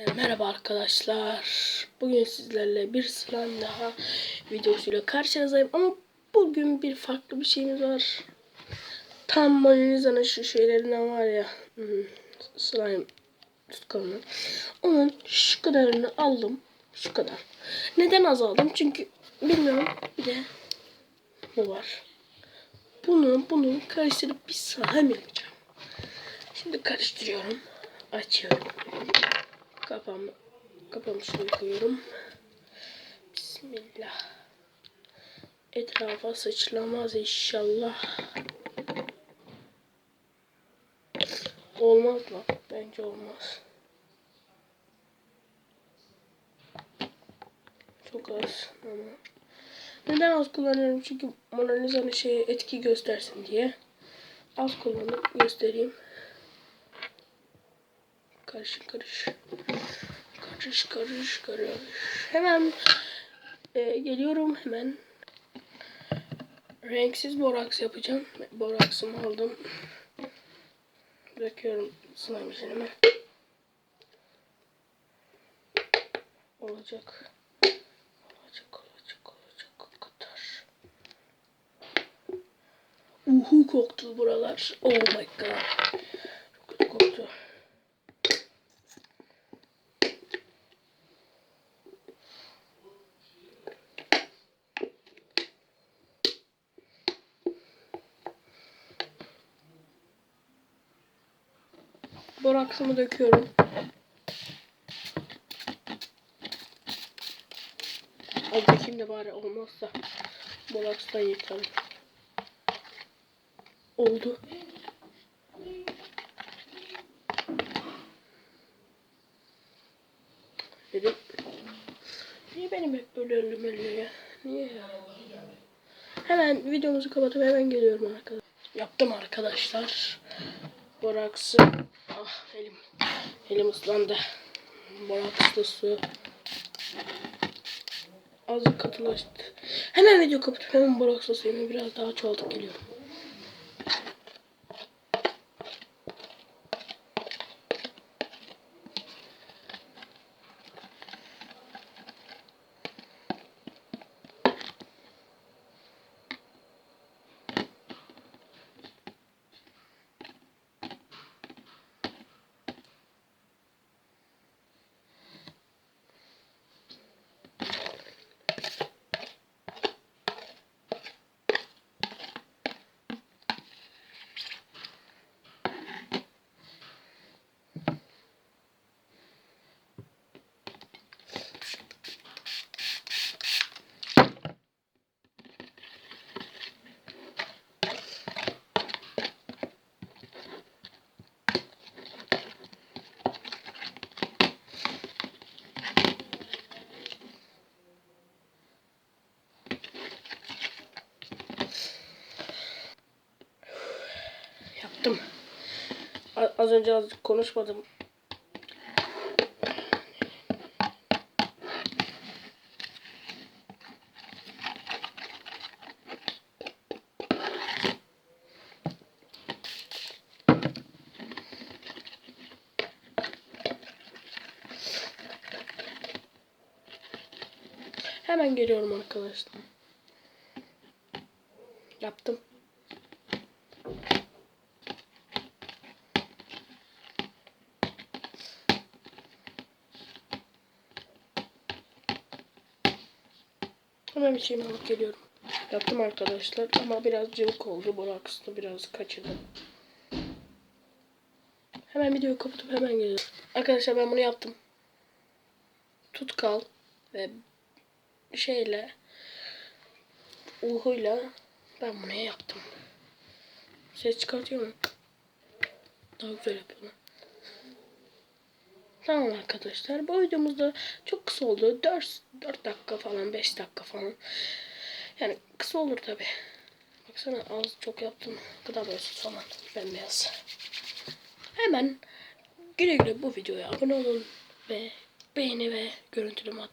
Merhaba arkadaşlar. Bugün sizlerle bir slime daha videosuyla karşınızdayım. Ama bugün bir farklı bir şeyimiz var. Tam Mona Lisa'nın şu şeylerinden var ya. Slime tutkalını. Onun şu kadarını aldım. Şu kadar. Neden az aldım? Çünkü bilmiyorum. Bir de bu var. Bunu karıştırıp bir slime yapacağım. Şimdi karıştırıyorum. Açıyorum. Kapağımı şuraya koyuyorum. Bismillah. Etrafa sıçramaz inşallah. Olmaz mı? Bence olmaz. Çok az ama. Neden az kullanıyorum? Çünkü Mona Lisa'nın etki göstersin diye. Az kullanıp göstereyim. Karış. Karış. Hemen geliyorum hemen. Renksiz boraks yapacağım. Boraksımı aldım. Bırakıyorum slime işine. Olacak o kadar. Koktu buralar. Oh my god. Çok kötü koktu. Boraksımı döküyorum. Az dökeyim de bari olmazsa borakstan yıkarım. Oldu. Dedim. Niye benim hep böyle ölüm ölüyor ya? Niye ya? Hemen videomuzu kapatıp hemen geliyorum arkadaşlar. Yaptım arkadaşlar. Boraksı. Ah elim ıslandı. Borakslı su. Azıcık katılaştı. Hemen video kapatıp hemen borakslı suyumu biraz daha çoğaltıp geliyorum. Yaptım. Az önce azıcık konuşmadım. Hemen geliyorum arkadaşlar. Yaptım. Hemen bir şeyimi alıp geliyorum. Yaptım arkadaşlar ama biraz cıvık oldu. Boraksını biraz kaçırdım. Hemen videoyu kapatıp hemen geliyorum. Arkadaşlar ben bunu yaptım. Tutkal ve uhuyla ben bunu yaptım. Ses çıkartıyor mu? Daha güzel yapıyorum. Tamam arkadaşlar. Bu videomuzda çok kısa oldu. 4 dakika falan, 5 dakika falan. Yani kısa olur tabi. Baksana az çok yaptım. Gıda boyası falan. Bembeyaz. Hemen güle güle bu videoya abone olun ve beğeni ve görüntüleme atın.